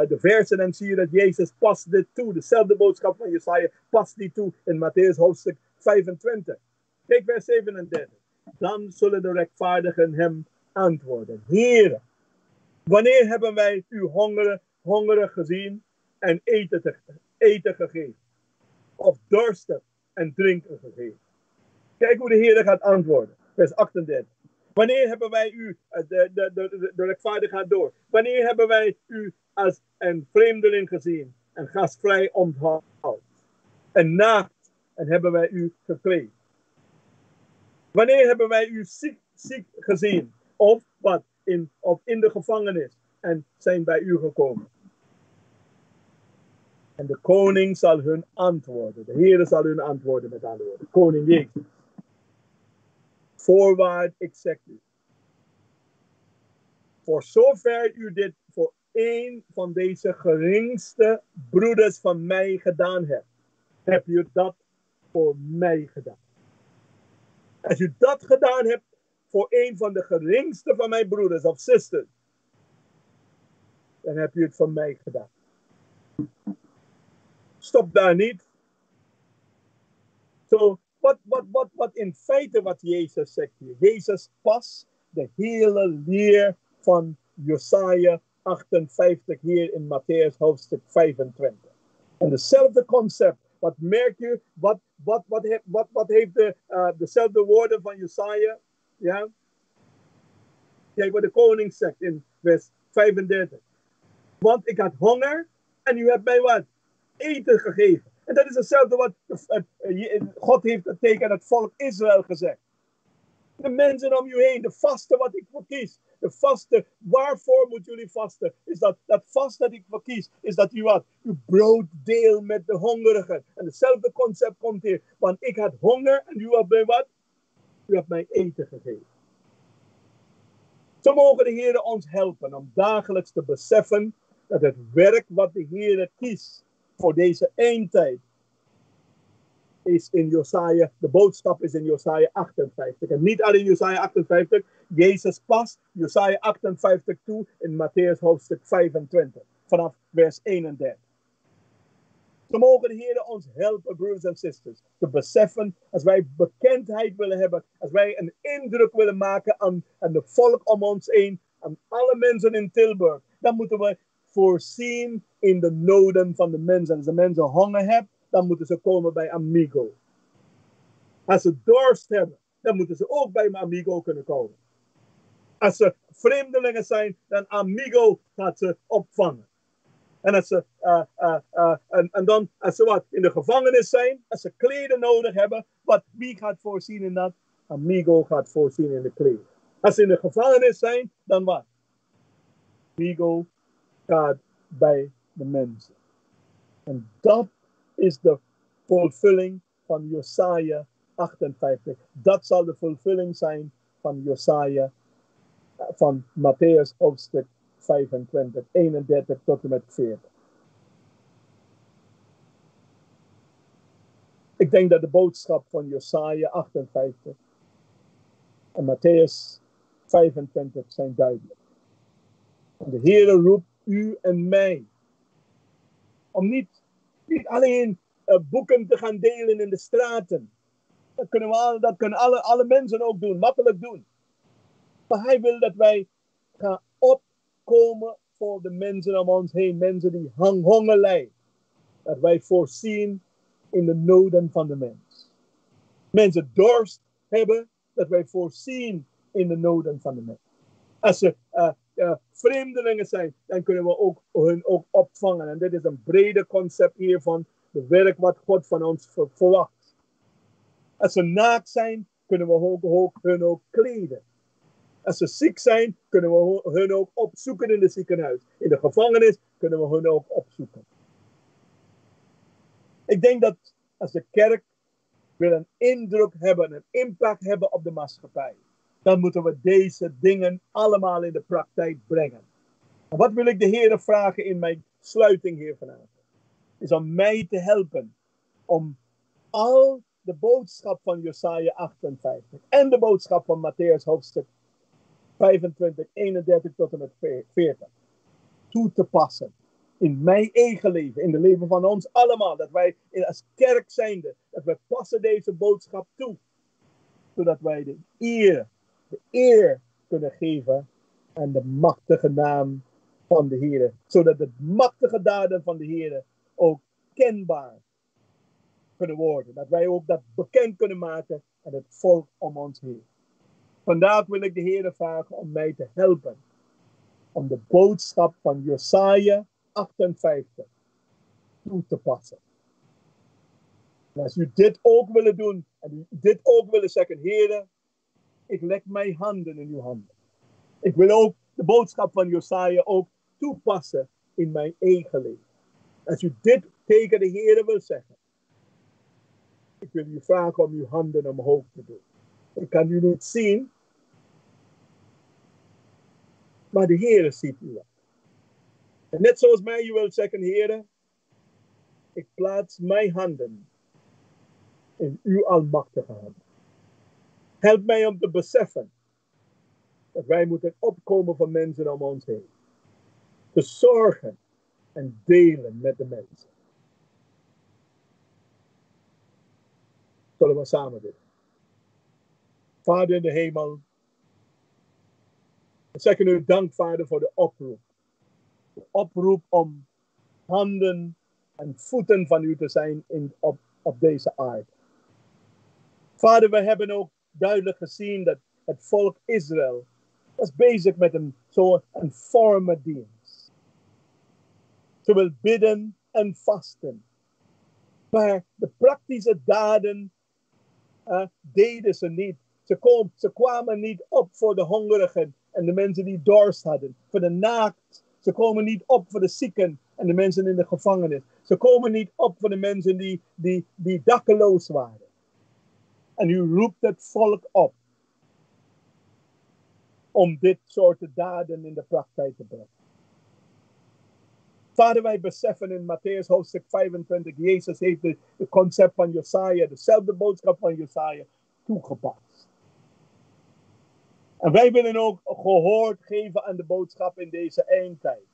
de versen, dan zie je dat Jezus past dit toe. Dezelfde boodschap van Jesaja past die toe in Matthäus hoofdstuk 25. Kijk vers 37. Dan zullen de rechtvaardigen hem antwoorden: Heere, wanneer hebben wij u hongerig gezien en eten gegeven? Of dorstig en drinken gegeven? Kijk hoe de Heer gaat antwoorden. Vers 38. Wanneer hebben wij u, de rechtvaardige gaat door. Wanneer hebben wij u als een vreemdeling gezien en gastvrij onthaald? En naakt en hebben wij u gekleed? Wanneer hebben wij u ziek gezien? Of wat? Of in de gevangenis en zijn bij u gekomen? En de koning zal hun antwoorden. De Heer zal hun antwoorden met andere woorden. Koning Jezus. Voorwaar, ik zeg u. Voor zover u dit voor een van deze geringste broeders van mij gedaan hebt, heb u dat voor mij gedaan. Als u dat gedaan hebt voor een van de geringste van mijn broeders of zusters, dan heb u het voor mij gedaan. Stop daar niet. Zo, wat in feite wat Jezus zegt hier. Jezus past de hele leer van Jesaja 58 hier in Matthäus hoofdstuk 25. En dezelfde concept. Wat merk je? Wat heeft dezelfde woorden van Jesaja? Ja? Kijk wat de koning zegt in vers 35. Want ik had honger en u hebt mij wat? Eten gegeven. En dat is hetzelfde wat God heeft tegen het volk Israël gezegd. De mensen om u heen, de vasten wat ik verkies. De vasten, waarvoor moeten jullie vasten? Is dat vast dat ik verkies, is dat u wat? Uw brood deel met de hongerigen. En hetzelfde concept komt hier. Want ik had honger en u hebt mij wat? U hebt mij eten gegeven. Zo mogen de Heer ons helpen om dagelijks te beseffen dat het werk wat de Heer kiest voor deze eindtijd is in Jesaja, de boodschap is in Jesaja 58. En niet alleen Jesaja 58, Jezus past Jesaja 58 toe in Matthäus hoofdstuk 25, vanaf vers 31. Zo mogen de Heer ons helpen, broers en sisters, te beseffen, als wij bekendheid willen hebben, als wij een indruk willen maken aan de volk om ons heen, aan alle mensen in Tilburg, dan moeten we voorzien in de noden van de mensen. Als de mensen honger hebben, dan moeten ze komen bij Amigo. Als ze dorst hebben, dan moeten ze ook bij Amigo kunnen komen. Als ze vreemdelingen zijn, dan Amigo gaat ze opvangen. En als ze, dan, als ze wat in de gevangenis zijn, als ze kleden nodig hebben, wie gaat voorzien in dat? Amigo gaat voorzien in de kleden. Als ze in de gevangenis zijn, dan wat? Amigo gaat bij de mensen. En dat is de vervulling van Jesaja 58. Dat zal de vervulling zijn van Jesaja, van Matthäus hoofdstuk 25, 31 tot en met 40. Ik denk dat de boodschap van Jesaja 58 en Matthäus 25 zijn duidelijk. En de Heere roept u en mij om niet alleen boeken te gaan delen in de straten. Dat kunnen alle mensen ook doen, makkelijk doen. Maar hij wil dat wij gaan opkomen voor de mensen om ons heen. Mensen die honger lijden. Dat wij voorzien in de noden van de mens. Mensen dorst hebben, dat wij voorzien in de noden van de mens. Als ze vreemdelingen zijn, dan kunnen we hun ook opvangen. En dit is een brede concept hier van de werk wat God van ons verwacht. Als ze naakt zijn, kunnen we hun ook kleden. Als ze ziek zijn, kunnen we hun ook opzoeken in het ziekenhuis. In de gevangenis kunnen we hun ook opzoeken. Ik denk dat als de kerk wil een indruk hebben, een impact hebben op de maatschappij, dan moeten we deze dingen allemaal in de praktijk brengen. En wat wil ik de Heer vragen in mijn sluiting hier vanavond? Is om mij te helpen om al de boodschap van Jesaja 58 en de boodschap van Matthäus hoofdstuk 25, 31 tot en met 40 toe te passen. In mijn eigen leven, in het leven van ons allemaal. Dat wij als kerk zijnde, dat wij passen deze boodschap toe. Zodat wij de eer kunnen geven aan de machtige naam van de Heer. Zodat de machtige daden van de Heer ook kenbaar kunnen worden. Dat wij ook dat bekend kunnen maken aan het volk om ons heen. Vandaag wil ik de Heer vragen om mij te helpen. Om de boodschap van Jesaja 58 toe te passen. En als u dit ook willen doen, en u dit ook willen zeggen, Heer, ik leg mijn handen in uw handen. Ik wil ook de boodschap van Jesaja ook toepassen in mijn eigen leven. Als u dit tegen de Heer wil zeggen, ik wil u vragen om uw handen omhoog te doen. Ik kan u niet zien, maar de Heer ziet u wel. En net zoals mij, u wilt zeggen, Heer, ik plaats mijn handen in uw almachtige hand. Help mij om te beseffen dat wij moeten opkomen voor mensen om ons heen. Te zorgen en delen met de mensen. Zullen we samen bidden. Vader in de hemel, we zeggen u dank, Vader, voor de oproep. De oproep om handen en voeten van u te zijn op deze aarde. Vader, we hebben ook duidelijk gezien dat het volk Israël was bezig met een forme dienst. Ze wil bidden en vasten. Maar de praktische daden deden ze niet. Ze kwamen niet op voor de hongerigen en de mensen die dorst hadden. Voor de naakt. Ze komen niet op voor de zieken en de mensen in de gevangenis. Ze komen niet op voor de mensen die dakkeloos waren. En u roept het volk op om dit soort daden in de praktijk te brengen. Vader, wij beseffen in Matthäus hoofdstuk 25, Jezus heeft het concept van Jesaja, dezelfde boodschap van Jesaja, toegepast. En wij willen ook gehoor geven aan de boodschap in deze eindtijd.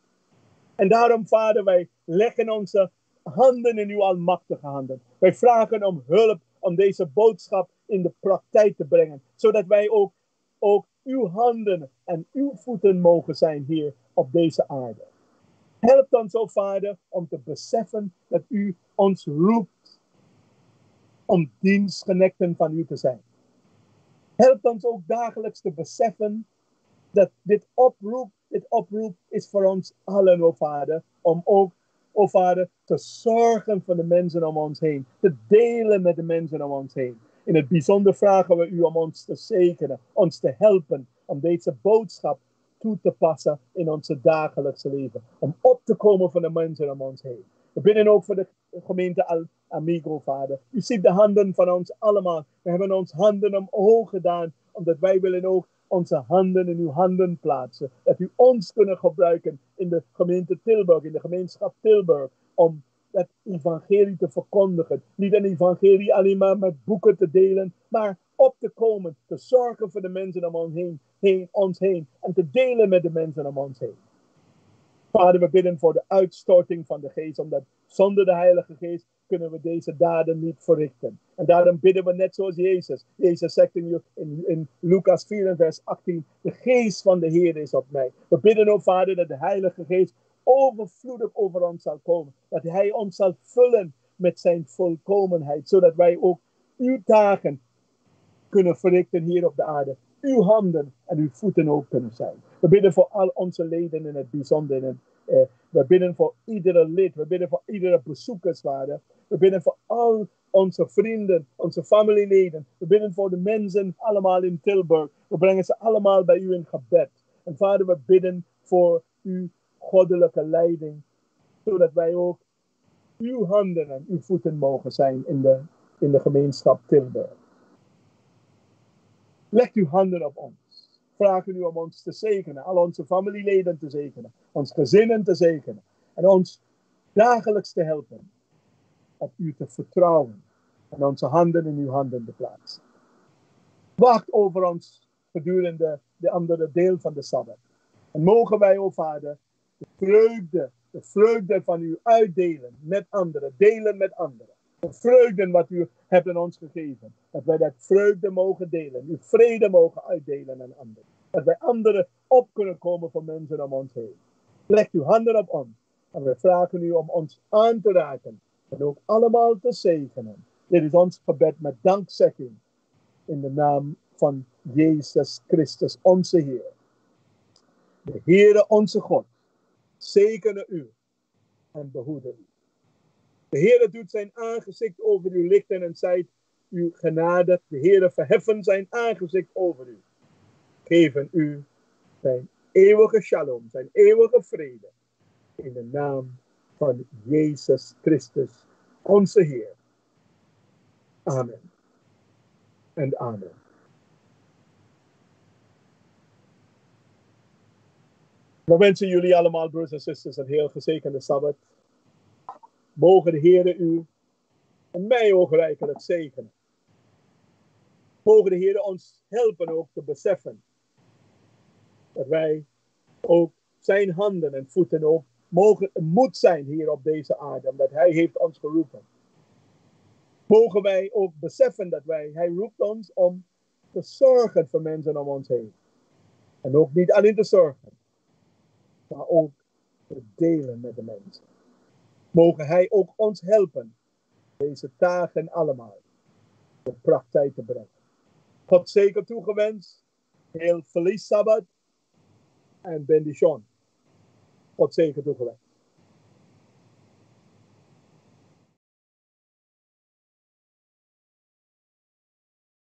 En daarom, Vader, wij leggen onze handen in uw almachtige handen. Wij vragen om hulp om deze boodschap in de praktijk te brengen. Zodat wij ook uw handen en uw voeten mogen zijn hier op deze aarde. Help ons, o Vader, om te beseffen dat u ons roept om dienstgenekten van u te zijn. Help ons ook dagelijks te beseffen dat dit oproep is voor ons allen, o Vader, om ook, o Vader, te zorgen voor de mensen om ons heen, te delen met de mensen om ons heen. In het bijzonder vragen we u om ons te zegenen, ons te helpen, om deze boodschap toe te passen in onze dagelijkse leven. Om op te komen van de mensen om ons heen. We bidden ook voor de gemeente Amigo, Vader. U ziet de handen van ons allemaal. We hebben ons handen omhoog gedaan, omdat wij willen ook onze handen in uw handen plaatsen. Dat u ons kunnen gebruiken in de gemeente Tilburg, in de gemeenschap Tilburg, om dat evangelie te verkondigen. Niet een evangelie alleen maar met boeken te delen, maar op te komen, te zorgen voor de mensen om ons heen en te delen met de mensen om ons heen. Vader, we bidden voor de uitstorting van de geest, omdat zonder de Heilige Geest kunnen we deze daden niet verrichten. En daarom bidden we net zoals Jezus. Jezus zegt in Lucas 4 vers 18, de geest van de Heer is op mij. We bidden, o Vader, dat de Heilige Geest overvloedig over ons zal komen. Dat Hij ons zal vullen met zijn volkomenheid, zodat wij ook uw taken kunnen verrichten hier op de aarde. Uw handen en uw voeten ook kunnen zijn. We bidden voor al onze leden in het bijzonder. We bidden voor iedere lid. We bidden voor iedere bezoekerswaarde. We bidden voor al onze vrienden, onze familieleden. We bidden voor de mensen allemaal in Tilburg. We brengen ze allemaal bij u in gebed. En Vader, we bidden voor uw goddelijke leiding. Zodat wij ook uw handen en uw voeten mogen zijn in de gemeenschap Tilburg. Leg uw handen op ons. Vragen u om ons te zegenen. Al onze familieleden te zegenen. Ons gezinnen te zegenen. En ons dagelijks te helpen. Op u te vertrouwen. En onze handen in uw handen te plaatsen. Wacht over ons gedurende de andere deel van de Sabbat. En mogen wij, o Vader, de vreugde van u uitdelen met anderen. Delen met anderen. De vreugde wat u hebt aan ons gegeven. Dat wij dat vreugde mogen delen. Uw vrede mogen uitdelen aan anderen. Dat wij anderen op kunnen komen voor mensen om ons heen. Leg uw handen op ons. En we vragen u om ons aan te raken. En ook allemaal te zegenen. Dit is ons gebed met dankzegging. In de naam van Jezus Christus, onze Heer. De Heere onze God. Zegene u. En behoede u. De Heere doet zijn aangezicht over u lichten en zijt u genade. De Heere verheffen zijn aangezicht over u. Geven u zijn eeuwige shalom, zijn eeuwige vrede. In de naam van Jezus Christus, onze Heer. Amen. En amen. We wensen jullie allemaal, broers en zusters, een heel gezegende Sabbat. Mogen de Heere u en mij ook rijkelijk zegenen. Mogen de Heere ons helpen ook te beseffen dat wij ook zijn handen en voeten ook moet zijn hier op deze aarde, omdat Hij heeft ons geroepen. Mogen wij ook beseffen dat Hij roept ons om te zorgen voor mensen om ons heen. En ook niet alleen te zorgen, maar ook te delen met de mensen. Mogen Hij ook ons helpen deze dagen allemaal de praktijk te brengen. God zeker toegewenst. Heel feliz Sabbat en bendición. God zeker toegewenst.